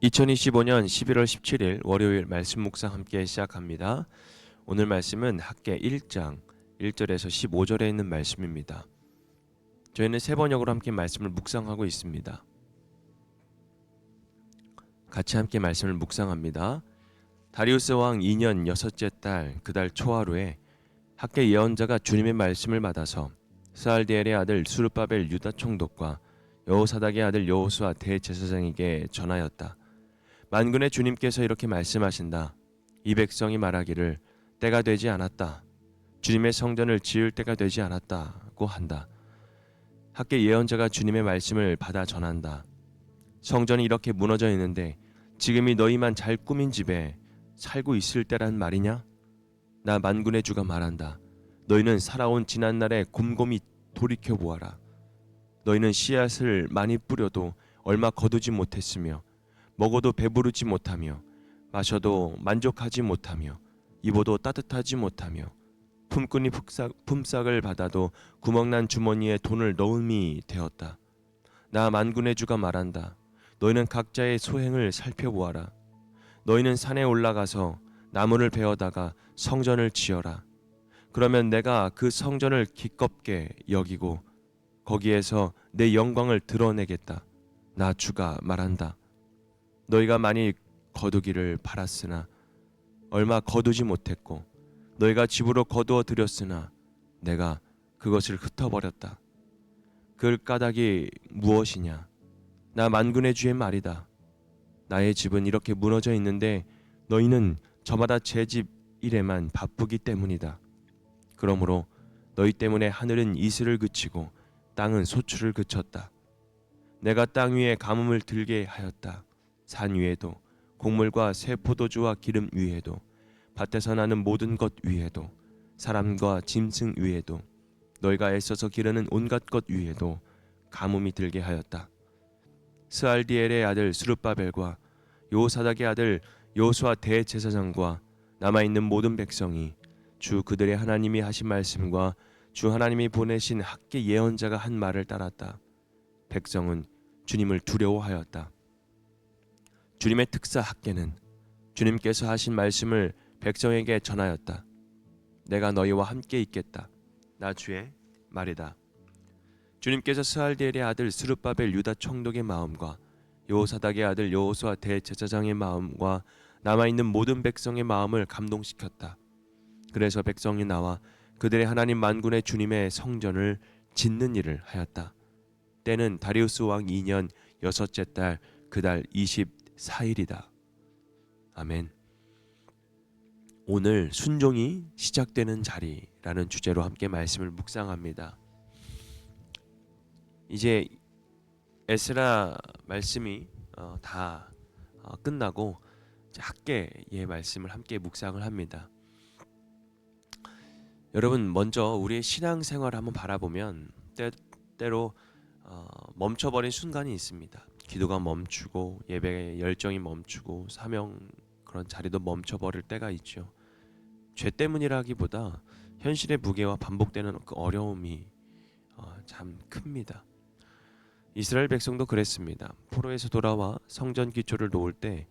2025년 11월 17일 월요일 말씀 묵상 함께 시작합니다. 오늘 말씀은 학개 1장 1절에서 15절에 있는 말씀입니다. 저희는 세 번역으로 함께 말씀을 묵상하고 있습니다. 같이 함께 말씀을 묵상합니다. 다리우스 왕 2년 여섯째 달 그 달 초하루에 학개 예언자가 주님의 말씀을 받아서 스알디엘의 아들 스룹바벨 유다 총독과 여호사닥의 아들 여호수아 대제사장에게 전하였다. 만군의 주님께서 이렇게 말씀하신다. 이 백성이 말하기를 때가 되지 않았다. 주님의 성전을 지을 때가 되지 않았다고 한다. 학개 예언자가 주님의 말씀을 받아 전한다. 성전이 이렇게 무너져 있는데 지금이 너희만 잘 꾸민 집에 살고 있을 때란 말이냐? 나 만군의 주가 말한다. 너희는 살아온 지난날에 곰곰이 돌이켜보아라. 너희는 씨앗을 많이 뿌려도 얼마 거두지 못했으며 먹어도 배부르지 못하며 마셔도 만족하지 못하며 입어도 따뜻하지 못하며 품꾼이 품삯을 받아도 구멍난 주머니에 돈을 넣음이 되었다. 나 만군의 주가 말한다. 너희는 각자의 소행을 살펴보아라. 너희는 산에 올라가서 나무를 베어다가 성전을 지어라. 그러면 내가 그 성전을 기껍게 여기고 거기에서 내 영광을 드러내겠다. 나 주가 말한다. 너희가 많이 거두기를 바랐으나 얼마 거두지 못했고 너희가 집으로 거두어 들였으나 내가 그것을 흩어버렸다. 그 까닭이 무엇이냐? 나 만군의 주의 말이다. 나의 집은 이렇게 무너져 있는데 너희는 저마다 제 집 일에만 바쁘기 때문이다. 그러므로 너희 때문에 하늘은 이슬을 그치고 땅은 소출을 그쳤다. 내가 땅 위에 가뭄을 들게 하였다. 산 위에도 곡물과 새 포도주와 기름 위에도 밭에서 나는 모든 것 위에도 사람과 짐승 위에도 너희가 애써서 기르는 온갖 것 위에도 가뭄이 들게 하였다. 스알디엘의 아들 스룹바벨과 여호사닥의 아들 여호수아 대제사장과 남아있는 모든 백성이 주 그들의 하나님이 하신 말씀과 주 하나님이 보내신 학개 예언자가 한 말을 따랐다. 백성은 주님을 두려워하였다. 주님의 특사 학개는 주님께서 하신 말씀을 백성에게 전하였다. 내가 너희와 함께 있겠다. 나 주의 말이다. 주님께서 스알디엘의 아들 스룹바벨 유다 총독의 마음과 여호사닥의 아들 여호수아 대제사장의 마음과 남아있는 모든 백성의 마음을 감동시켰다. 그래서 백성이 나와 그들의 하나님 만군의 주님의 성전을 짓는 일을 하였다. 때는 다리우스 왕 2년 여섯째 달 그 달 24일이다. 아멘. 오늘 순종이 시작되는 자리라는 주제로 함께 말씀을 묵상합니다. 이제 에스라 말씀이 다 끝나고 학개의 말씀을 함께 묵상을 합니다. 여러분, 먼저 우리의 신앙생활을 한번 바라보면 때로 멈춰버린 순간이 있습니다. 기도가 멈추고 예배의 열정이 멈추고 사명 그런 자리도 멈춰버릴 때가 있죠. 죄 때문이라기보다 현실의 무게와 반복되는 그 어려움이 참 큽니다. 이스라엘 백성도 그랬습니다. 포로에서 돌아와 성전 기초를 놓을 때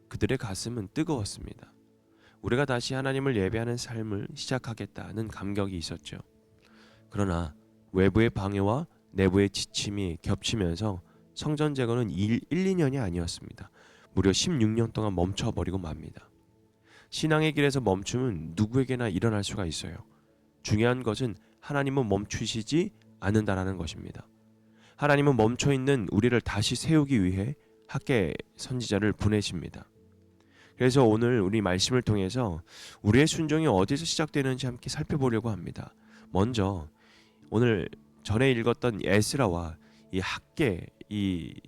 그들의 가슴은 뜨거웠습니다. 우리가 다시 하나님을 예배하는 삶을 시작하겠다는 감격이 있었죠. 그러나 외부의 방해와 내부의 지침이 겹치면서 성전 재건은 1-2년이 아니었습니다. 무려 16년 동안 멈춰버리고 맙니다. 신앙의 길에서 멈춤은 누구에게나 일어날 수가 있어요. 중요한 것은 하나님은 멈추시지 않는다라는 것입니다. 하나님은 멈춰있는 우리를 다시 세우기 위해 학개 선지자를 보내십니다. 그래서 오늘 우리 말씀을 통해서 우리의 순종이 어디서 시작되는지 함께 살펴보려고 합니다. 먼저 오늘 전에 읽었던 에스라와 이 학개의 이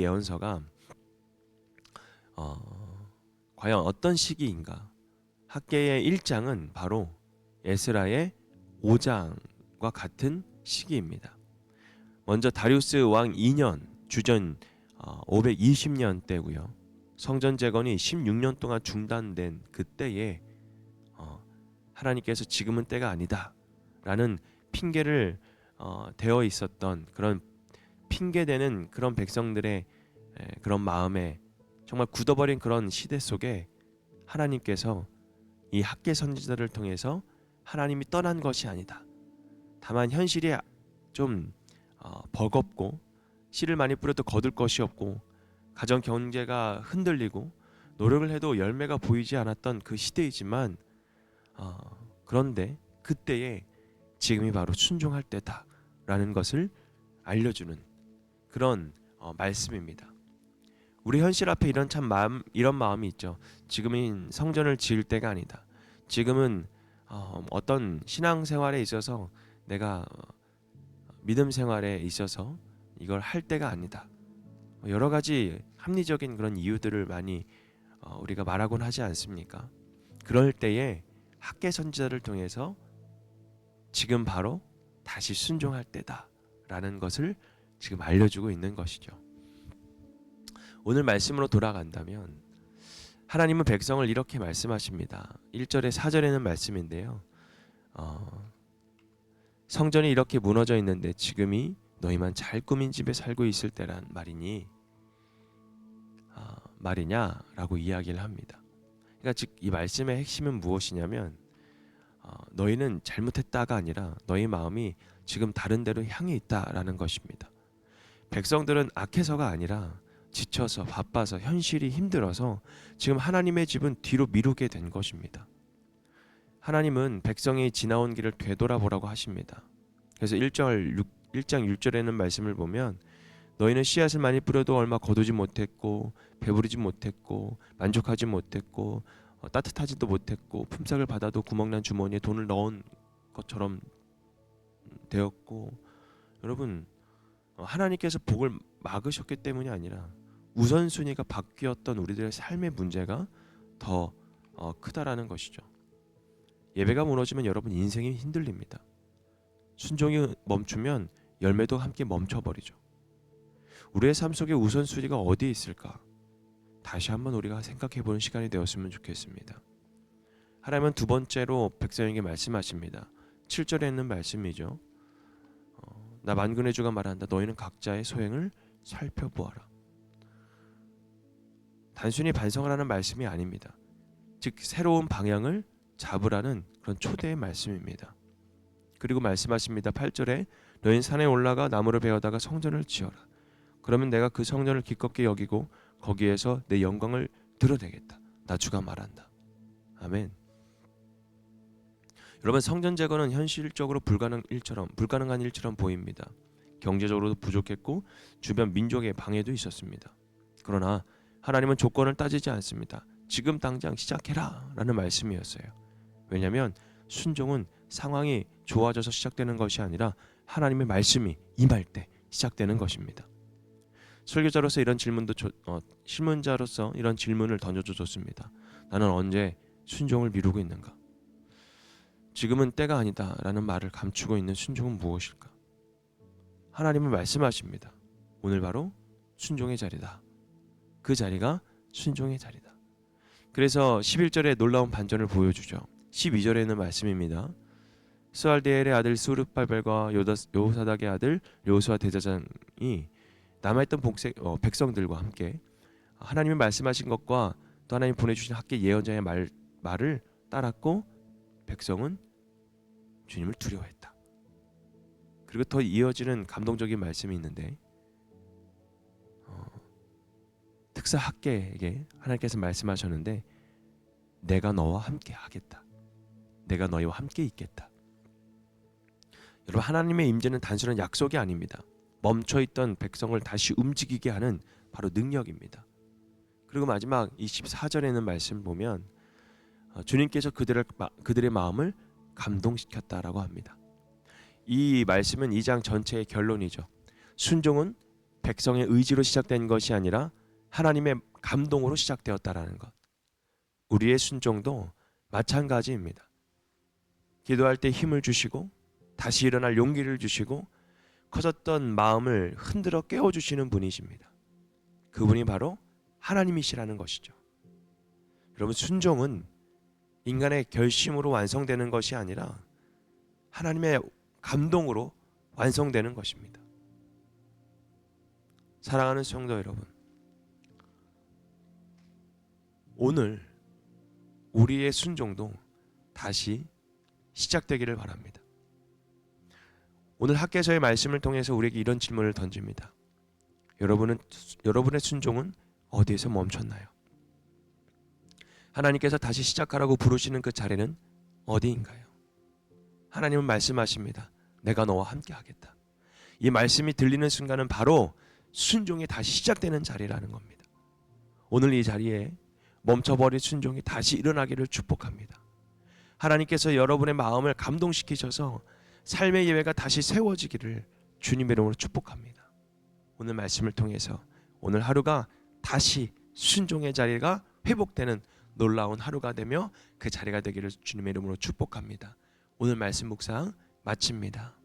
예언서가 과연 어떤 시기인가? 학개의 1장은 바로 에스라의 5장과 같은 시기입니다. 먼저 다리우스 왕 2년 주전 520년 때고요. 성전 재건이 16년 동안 중단된 그때에 하나님께서 지금은 때가 아니다 라는 핑계를 대어 있었던 그런 핑계대는 그런 백성들의 그런 마음에 정말 굳어버린 그런 시대 속에 하나님께서 이 학계 선지자들을 통해서 하나님이 떠난 것이 아니다. 다만 현실이 좀 버겁고 씨를 많이 뿌려도 거둘 것이 없고 가정 경제가 흔들리고 노력을 해도 열매가 보이지 않았던 그 시대이지만 그런데 그때에 지금이 바로 순종할 때다라는 것을 알려주는 그런 말씀입니다. 우리 현실 앞에 이런 마음이 있죠. 지금은 성전을 지을 때가 아니다. 지금은 어떤 신앙생활에 있어서 내가 믿음 생활에 있어서 이걸 할 때가 아니다. 여러 가지 합리적인 그런 이유들을 많이 우리가 말하곤 하지 않습니까? 그럴 때에 학계 선지자를 통해서 지금 바로 다시 순종할 때다라는 것을 지금 알려주고 있는 것이죠. 오늘 말씀으로 돌아간다면 하나님은 백성을 이렇게 말씀하십니다. 1절에 4절에는 말씀인데요. 성전이 이렇게 무너져 있는데 지금이 너희만 잘 꾸민 집에 살고 있을 때란 말이냐라고 이야기를 합니다. 그러니까 즉 이 말씀의 핵심은 무엇이냐면 너희는 잘못했다가 아니라 너희 마음이 지금 다른 데로 향해 있다라는 것입니다. 백성들은 악해서가 아니라 지쳐서 바빠서 현실이 힘들어서 지금 하나님의 집은 뒤로 미루게 된 것입니다. 하나님은 백성이 지나온 길을 되돌아보라고 하십니다. 그래서 1장 6절에는 말씀을 보면 너희는 씨앗을 많이 뿌려도 얼마 거두지 못했고 배부르지 못했고 만족하지 못했고 따뜻하지도 못했고 품삯을 받아도 구멍난 주머니에 돈을 넣은 것처럼 되었고 여러분 하나님께서 복을 막으셨기 때문이 아니라 우선순위가 바뀌었던 우리들의 삶의 문제가 더 크다라는 것이죠. 예배가 무너지면 여러분 인생이 흔들립니다. 순종이 멈추면 열매도 함께 멈춰버리죠. 우리의 삶 속에 우선순위가 어디에 있을까? 다시 한번 우리가 생각해보는 시간이 되었으면 좋겠습니다. 하나님은 두 번째로 백성에게 말씀하십니다. 7절에 있는 말씀이죠. 나 만군의 주가 말한다. 너희는 각자의 소행을 살펴보아라. 단순히 반성을 하는 말씀이 아닙니다. 즉 새로운 방향을 잡으라는 그런 초대의 말씀입니다. 그리고 말씀하십니다. 8절에 너희는 산에 올라가 나무를 베어다가 성전을 지어라. 그러면 내가 그 성전을 기껍게 여기고 거기에서 내 영광을 드러내겠다. 나 주가 말한다. 아멘. 여러분 성전 제거는 현실적으로 불가능한 일처럼 보입니다. 경제적으로도 부족했고 주변 민족의 방해도 있었습니다. 그러나 하나님은 조건을 따지지 않습니다. 지금 당장 시작해라 라는 말씀이었어요. 왜냐하면 순종은 상황이 좋아져서 시작되는 것이 아니라 하나님의 말씀이 임할 때 시작되는 것입니다. 설교자로서 신문자로서 이런 질문을 던져도 좋습니다. 나는 언제 순종을 미루고 있는가? 지금은 때가 아니다 라는 말을 감추고 있는 순종은 무엇일까? 하나님은 말씀하십니다. 오늘 바로 순종의 자리다. 그 자리가 순종의 자리다. 그래서 11절에 놀라운 반전을 보여주죠. 12절에는 말씀입니다. 스알디엘의 아들 스룹바벨과 여호사닥의 아들 여호수아 대제사장이 남아있던 백성들과 함께 하나님이 말씀하신 것과 또 하나님 보내주신 학계 예언자의 말을 따랐고 백성은 주님을 두려워했다. 그리고 더 이어지는 감동적인 말씀이 있는데 특사 학계에게 하나님께서 말씀하셨는데 내가 너와 함께 하겠다. 내가 너희와 함께 있겠다. 여러분 하나님의 임재는 단순한 약속이 아닙니다. 멈춰있던 백성을 다시 움직이게 하는 바로 능력입니다. 그리고 마지막 24절에는 말씀 보면 주님께서 그들의 마음을 감동시켰다라고 합니다. 이 말씀은 2장 전체의 결론이죠. 순종은 백성의 의지로 시작된 것이 아니라 하나님의 감동으로 시작되었다라는 것. 우리의 순종도 마찬가지입니다. 기도할 때 힘을 주시고 다시 일어날 용기를 주시고 커졌던 마음을 흔들어 깨워주시는 분이십니다. 그분이 바로 하나님이시라는 것이죠. 여러분 순종은 인간의 결심으로 완성되는 것이 아니라 하나님의 감동으로 완성되는 것입니다. 사랑하는 성도 여러분, 오늘 우리의 순종도 다시 시작되기를 바랍니다. 오늘 학개서의 말씀을 통해서 우리에게 이런 질문을 던집니다. 여러분의 순종은 어디에서 멈췄나요? 하나님께서 다시 시작하라고 부르시는 그 자리는 어디인가요? 하나님은 말씀하십니다. 내가 너와 함께 하겠다. 이 말씀이 들리는 순간은 바로 순종이 다시 시작되는 자리라는 겁니다. 오늘 이 자리에 멈춰버린 순종이 다시 일어나기를 축복합니다. 하나님께서 여러분의 마음을 감동시키셔서 삶의 예배가 다시 세워지기를 주님의 이름으로 축복합니다. 오늘 말씀을 통해서 오늘 하루가 다시 순종의 자리가 회복되는 놀라운 하루가 되며 그 자리가 되기를 주님의 이름으로 축복합니다. 오늘 말씀 묵상 마칩니다.